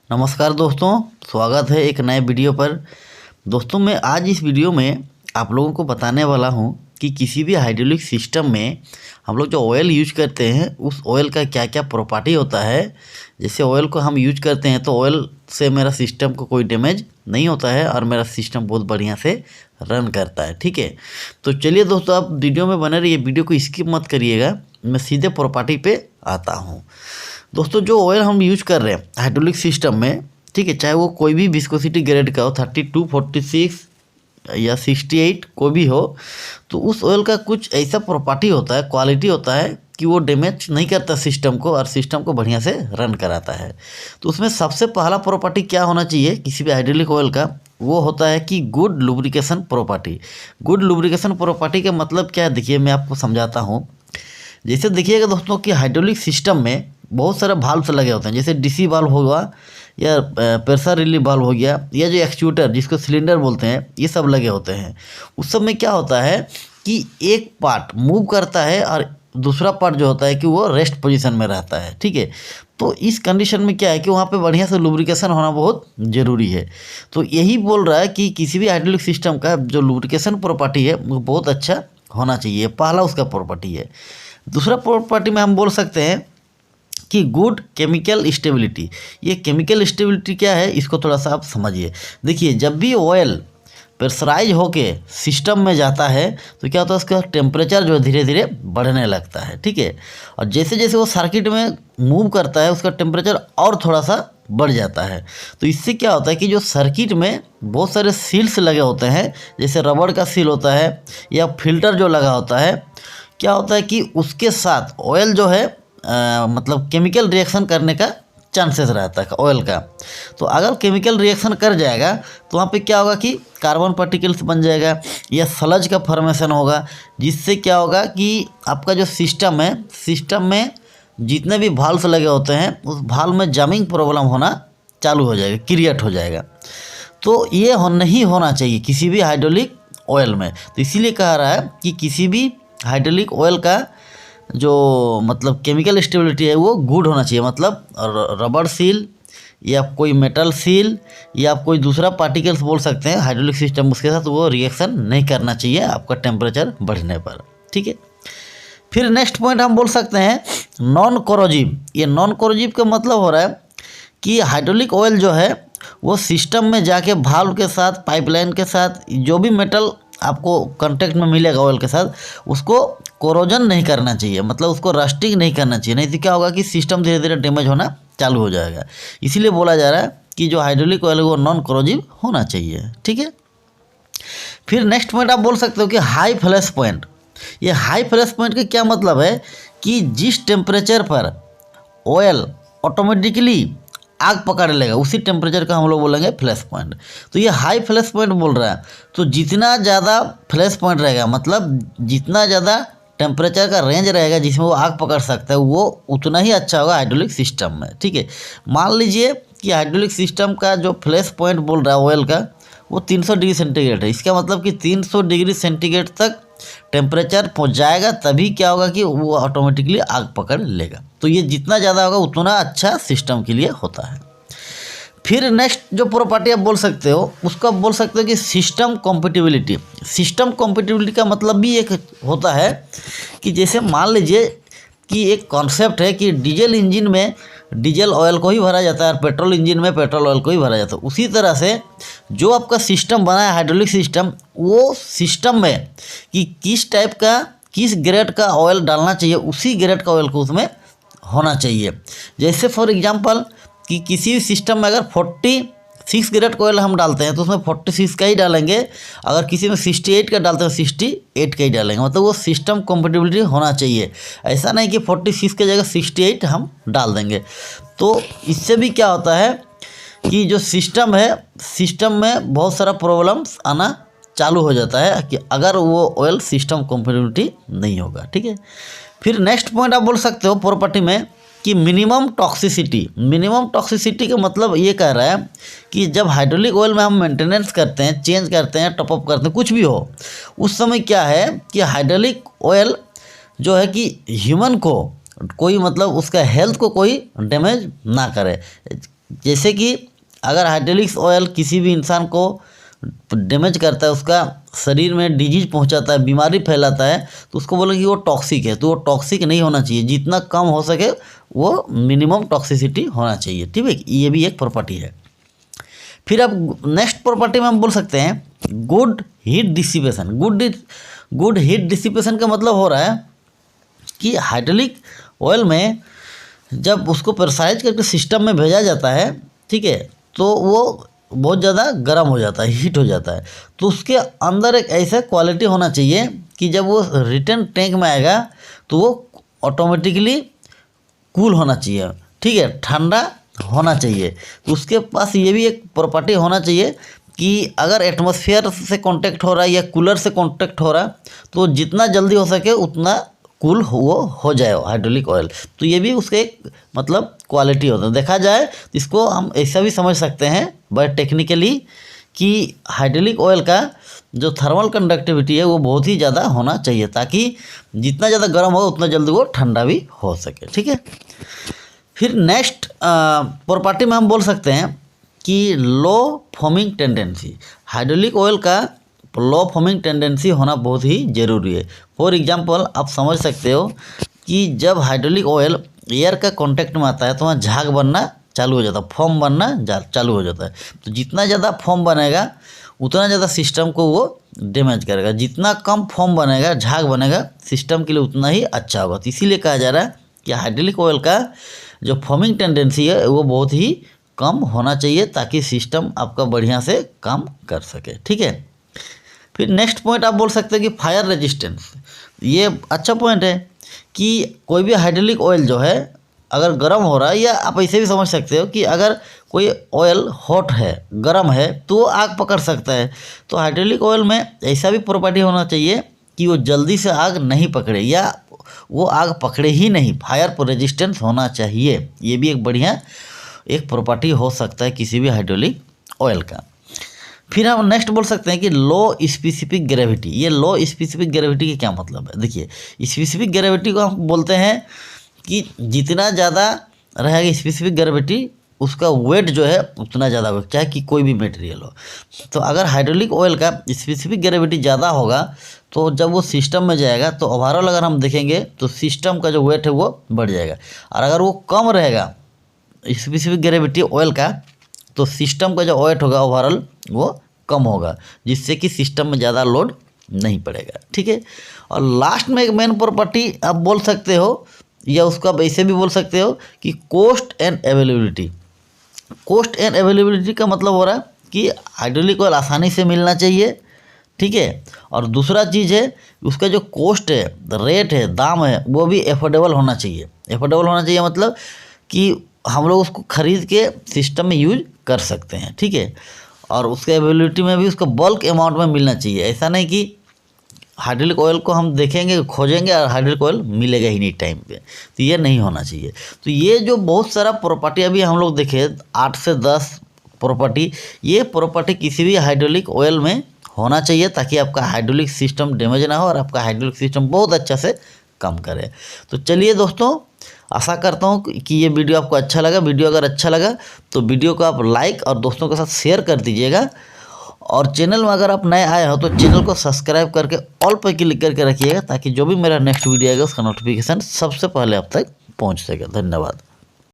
नमस्कार दोस्तों, स्वागत है एक नए वीडियो पर। दोस्तों मैं आज इस वीडियो में आप लोगों को बताने वाला हूं कि किसी भी हाइड्रोलिक सिस्टम में हम लोग जो ऑयल यूज करते हैं उस ऑयल का क्या क्या प्रॉपर्टी होता है। जैसे ऑयल को हम यूज करते हैं तो ऑयल से मेरा सिस्टम को कोई डैमेज नहीं होता है और मेरा सिस्टम बहुत बढ़िया से रन करता है। ठीक है, तो चलिए दोस्तों आप वीडियो में बने रहिए, वीडियो को स्किप मत करिएगा। मैं सीधे प्रॉपर्टी पे आता हूँ। दोस्तों जो ऑयल हम यूज कर रहे हैं हाइड्रोलिक सिस्टम में, ठीक है, चाहे वो कोई भी विस्कोसिटी ग्रेड का हो, 32, 46 या 68 कोई भी हो, तो उस ऑयल का कुछ ऐसा प्रॉपर्टी होता है, क्वालिटी होता है कि वो डैमेज नहीं करता सिस्टम को और सिस्टम को बढ़िया से रन कराता है। तो उसमें सबसे पहला प्रॉपर्टी क्या होना चाहिए किसी भी हाइड्रोलिक ऑयल का, वो होता है कि good lubrication property. Good lubrication property का मतलब क्या है, देखिए मैं आपको समझाता हूँ। जैसे देखिएगा दोस्तों कि हाइड्रोलिक सिस्टम में बहुत सारे वाल्व्स लगे होते हैं, जैसे डीसी वाल्व होगा या प्रेशर रिलीफ वाल्व हो गया या जो एक्चुएटर जिसको सिलेंडर बोलते हैं, ये सब लगे होते हैं। उस सब में क्या होता है कि एक पार्ट मूव करता है और दूसरा पार्ट जो होता है कि वो रेस्ट पोजीशन में रहता है। ठीक है, तो इस कंडीशन में क्या है कि वहाँ पे बढ़िया से लुब्रिकेशन होना बहुत ज़रूरी है। तो यही बोल रहा है कि किसी भी हाइड्रोलिक सिस्टम का जो लुब्रिकेशन प्रॉपर्टी है वो बहुत अच्छा होना चाहिए, पहला उसका प्रॉपर्टी है। दूसरा प्रॉपर्टी में हम बोल सकते हैं कि गुड केमिकल स्टेबिलिटी। ये केमिकल स्टेबिलिटी क्या है इसको थोड़ा सा आप समझिए। देखिए जब भी ऑयल प्रेशराइज होके सिस्टम में जाता है तो क्या होता है, उसका टेम्परेचर जो है धीरे धीरे बढ़ने लगता है। ठीक है, और जैसे जैसे वो सर्किट में मूव करता है उसका टेम्परेचर और थोड़ा सा बढ़ जाता है। तो इससे क्या होता है कि जो सर्किट में बहुत सारे सील्स लगे होते हैं, जैसे रबड़ का सील होता है या फिल्टर जो लगा होता है, क्या होता है कि उसके साथ ऑयल जो है मतलब केमिकल रिएक्शन करने का चांसेस रहता है ऑयल का। तो अगर केमिकल रिएक्शन कर जाएगा तो वहाँ पे क्या होगा कि कार्बन पार्टिकल्स बन जाएगा या स्लज का फॉर्मेशन होगा, जिससे क्या होगा कि आपका जो सिस्टम है, सिस्टम में जितने भी वाल्व्स लगे होते हैं उस वाल्व में जमिंग प्रॉब्लम होना चालू हो जाएगा, क्रिएट हो जाएगा। तो ये नहीं होना चाहिए किसी भी हाइड्रोलिक ऑयल में। तो इसीलिए कहा रहा है कि किसी भी हाइड्रोलिक ऑयल का जो मतलब केमिकल स्टेबिलिटी है वो गुड होना चाहिए। मतलब रबड़ सील या कोई मेटल सील या आप कोई दूसरा पार्टिकल्स बोल सकते हैं हाइड्रोलिक सिस्टम, उसके साथ वो रिएक्शन नहीं करना चाहिए आपका टेम्परेचर बढ़ने पर। ठीक है, फिर नेक्स्ट पॉइंट हम बोल सकते हैं नॉन कोरोजिव। ये नॉन कोरोजिव का मतलब हो रहा है कि हाइड्रोलिक ऑयल जो है वो सिस्टम में जाके वाल्व के साथ, पाइपलाइन के साथ, जो भी मेटल आपको कांटेक्ट में मिलेगा ऑयल के साथ, उसको कोरोजन नहीं करना चाहिए, मतलब उसको रस्टिंग नहीं करना चाहिए। नहीं तो क्या होगा कि सिस्टम धीरे धीरे डैमेज होना चालू हो जाएगा। इसीलिए बोला जा रहा है कि जो हाइड्रोलिक ऑयल है वो नॉन कोरोजिव होना चाहिए। ठीक है, फिर नेक्स्ट पॉइंट आप बोल सकते हो कि हाई फ्लैश पॉइंट। ये हाई फ्लैश पॉइंट का क्या मतलब है कि जिस टेम्परेचर पर ऑयल ऑटोमेटिकली आग पकड़ लेगा उसी टेम्परेचर का हम लोग बोलेंगे फ्लैश पॉइंट। तो ये हाई फ्लैश पॉइंट बोल रहा है। तो जितना ज़्यादा फ्लैश पॉइंट रहेगा, मतलब जितना ज़्यादा टेम्परेचर का रेंज रहेगा जिसमें वो आग पकड़ सकता है, वो उतना ही अच्छा होगा हाइड्रोलिक सिस्टम में। ठीक है, मान लीजिए कि हाइड्रोलिक सिस्टम का जो फ्लैश पॉइंट बोल रहा है ऑयल का वो 300 डिग्री सेंटीग्रेड है। इसका मतलब कि 300 डिग्री सेंटीग्रेड तक टेम्परेचर पहुंच जाएगा, तभी क्या होगा कि वो ऑटोमेटिकली आग पकड़ लेगा। तो ये जितना ज़्यादा होगा उतना अच्छा सिस्टम के लिए होता है। फिर नेक्स्ट जो प्रॉपर्टी आप बोल सकते हो उसको आप बोल सकते हो कि सिस्टम कॉम्पेटिबिलिटी। सिस्टम कॉम्पेटिबिलिटी का मतलब भी एक होता है कि जैसे मान लीजिए कि एक कॉन्सेप्ट है कि डीजल इंजन में डीजल ऑयल को ही भरा जाता है और पेट्रोल इंजन में पेट्रोल ऑयल को ही भरा जाता है। उसी तरह से जो आपका सिस्टम बना है हाइड्रोलिक सिस्टम, वो सिस्टम में कि किस टाइप का, किस ग्रेड का ऑयल डालना चाहिए, उसी ग्रेड का ऑयल को उसमें होना चाहिए। जैसे फॉर एग्जांपल कि किसी भी सिस्टम में अगर 46 ग्रेड का ऑयल हम डालते हैं तो उसमें 46 का ही डालेंगे, अगर किसी में 68 का डालते हैं 68 का ही डालेंगे। मतलब वो सिस्टम कॉम्पेटिबिलिटी होना चाहिए। ऐसा नहीं कि 46 की जगह 68 हम डाल देंगे। तो इससे भी क्या होता है कि जो सिस्टम है, सिस्टम में बहुत सारा प्रॉब्लम्स आना चालू हो जाता है कि अगर वो ऑयल सिस्टम कॉम्पेटिबिलिटी नहीं होगा। ठीक है, फिर नेक्स्ट पॉइंट आप बोल सकते हो प्रॉपर्टी में कि मिनिमम टॉक्सिसिटी। मिनिमम टॉक्सिसिटी का मतलब ये कह रहा है कि जब हाइड्रोलिक ऑयल में हम मेंटेनेंस करते हैं, चेंज करते हैं, टॉपअप करते हैं, कुछ भी हो, उस समय क्या है कि हाइड्रोलिक ऑयल जो है कि ह्यूमन को कोई मतलब उसका हेल्थ को कोई डैमेज ना करे। जैसे कि अगर हाइड्रोलिक ऑयल किसी भी इंसान को डैमेज करता है, उसका शरीर में डिजीज पहुंचाता है, बीमारी फैलाता है, तो उसको बोलेंगे कि वो टॉक्सिक है। तो वो टॉक्सिक नहीं होना चाहिए, जितना कम हो सके वो मिनिमम टॉक्सिसिटी होना चाहिए, ठीक है। ये भी एक प्रॉपर्टी है। फिर अब नेक्स्ट प्रॉपर्टी में हम बोल सकते हैं good heat dissipation. Good heat dissipation का मतलब हो रहा है कि हाइड्रोलिक ऑयल में जब उसको प्रेशराइज करके सिस्टम में भेजा जाता है, ठीक है, तो वो बहुत ज़्यादा गर्म हो जाता है, हीट हो जाता है। तो उसके अंदर एक ऐसा क्वालिटी होना चाहिए कि जब वो रिटर्न टैंक में आएगा तो वो ऑटोमेटिकली कूल होना चाहिए, ठीक है, ठंडा होना चाहिए। तो उसके पास ये भी एक प्रॉपर्टी होना चाहिए कि अगर एटमॉस्फेयर से कांटेक्ट हो रहा है या कूलर से कांटेक्ट हो रहा है तो जितना जल्दी हो सके उतना कूल वो हो जाए हाइड्रोलिक ऑयल। तो ये भी उसके एक मतलब क्वालिटी होता है। देखा जाए तो इसको हम ऐसा भी समझ सकते हैं बट टेक्निकली कि हाइड्रोलिक ऑयल का जो थर्मल कंडक्टिविटी है वो बहुत ही ज़्यादा होना चाहिए, ताकि जितना ज़्यादा गर्म हो उतना जल्दी वो ठंडा भी हो सके, ठीक है। फिर नेक्स्ट प्रॉपर्टी में हम बोल सकते हैं कि लो फॉर्मिंग टेंडेंसी। हाइड्रोलिक ऑयल का लो फॉर्मिंग टेंडेंसी होना बहुत ही ज़रूरी है। फॉर एग्जांपल आप समझ सकते हो कि जब हाइड्रोलिक ऑयल एयर का कांटेक्ट में आता है तो वहाँ झाग बनना चालू हो जाता है, फॉर्म बनना चालू हो जाता है। तो जितना ज़्यादा फॉर्म बनेगा उतना ज़्यादा सिस्टम को वो डैमेज करेगा, जितना कम फॉर्म बनेगा, झाग बनेगा, सिस्टम के लिए उतना ही अच्छा होगा। तो इसीलिए कहा जा रहा है कि हाइड्रोलिक ऑयल का जो फॉर्मिंग टेंडेंसी है वो बहुत ही कम होना चाहिए, ताकि सिस्टम आपका बढ़िया से काम कर सके, ठीक है। फिर नेक्स्ट पॉइंट आप बोल सकते हैं कि फायर रेजिस्टेंस। ये अच्छा पॉइंट है कि कोई भी हाइड्रोलिक ऑयल जो है अगर गर्म हो रहा है, या आप ऐसे भी समझ सकते हो कि अगर कोई ऑयल हॉट है, गर्म है, तो वो आग पकड़ सकता है। तो हाइड्रोलिक ऑयल में ऐसा भी प्रॉपर्टी होना चाहिए कि वो जल्दी से आग नहीं पकड़े, या वो आग पकड़े ही नहीं, फायर रेजिस्टेंस होना चाहिए। ये भी एक बढ़िया एक प्रॉपर्टी हो सकता है किसी भी हाइड्रोलिक ऑयल का। फिर हम नेक्स्ट बोल सकते हैं कि लो स्पेसिफिक ग्रेविटी। ये लो स्पेसिफिक ग्रेविटी का क्या मतलब है? देखिए, स्पेसिफिक ग्रेविटी को हम बोलते हैं कि जितना ज़्यादा रहेगा स्पेसिफिक ग्रेविटी, उसका वेट जो है उतना ज़्यादा होगा, चाहे कि कोई भी मटेरियल हो। तो अगर हाइड्रोलिक ऑयल का स्पेसिफिक ग्रेविटी ज़्यादा होगा तो जब वो सिस्टम में जाएगा तो ओवरऑल अगर हम देखेंगे तो सिस्टम का जो वेट है वो बढ़ जाएगा। और अगर वो कम रहेगा स्पेसिफिक ग्रेविटी ऑयल का, तो सिस्टम का जो वेट होगा ओवरऑल वो कम होगा, जिससे कि सिस्टम में ज़्यादा लोड नहीं पड़ेगा, ठीक है। और लास्ट में एक मेन प्रॉपर्टी आप बोल सकते हो, या उसको आप ऐसे भी बोल सकते हो कि cost and availability. Cost and availability का मतलब हो रहा है कि हाइड्रोलिक ऑयल आसानी से मिलना चाहिए, ठीक है। और दूसरा चीज़ है उसका जो कॉस्ट है, रेट है, दाम है, वो भी एफोर्डेबल होना चाहिए। एफोर्डेबल होना चाहिए मतलब कि हम लोग उसको ख़रीद के सिस्टम में यूज कर सकते हैं, ठीक है। और उसके अवेलेबिलिटी में भी उसको बल्क अमाउंट में मिलना चाहिए। ऐसा नहीं कि हाइड्रोलिक ऑयल को हम देखेंगे, खोजेंगे और हाइड्रोलिक ऑयल मिलेगा ही नहीं टाइम पे, तो ये नहीं होना चाहिए। तो ये जो बहुत सारा प्रॉपर्टी अभी हम लोग देखे 8 से 10 प्रॉपर्टी, ये प्रॉपर्टी किसी भी हाइड्रोलिक ऑयल में होना चाहिए, ताकि आपका हाइड्रोलिक सिस्टम डैमेज ना हो और आपका हाइड्रोलिक सिस्टम बहुत अच्छा से काम करे। तो चलिए दोस्तों, आशा करता हूँ कि ये वीडियो आपको अच्छा लगा। वीडियो अगर अच्छा लगा तो वीडियो को आप लाइक और दोस्तों के साथ शेयर कर दीजिएगा। और चैनल में अगर आप नए आए हो तो चैनल को सब्सक्राइब करके ऑल पर क्लिक करके रखिएगा, ताकि जो भी मेरा नेक्स्ट वीडियो आएगा उसका नोटिफिकेशन सबसे पहले आप तक पहुँच सके। धन्यवाद।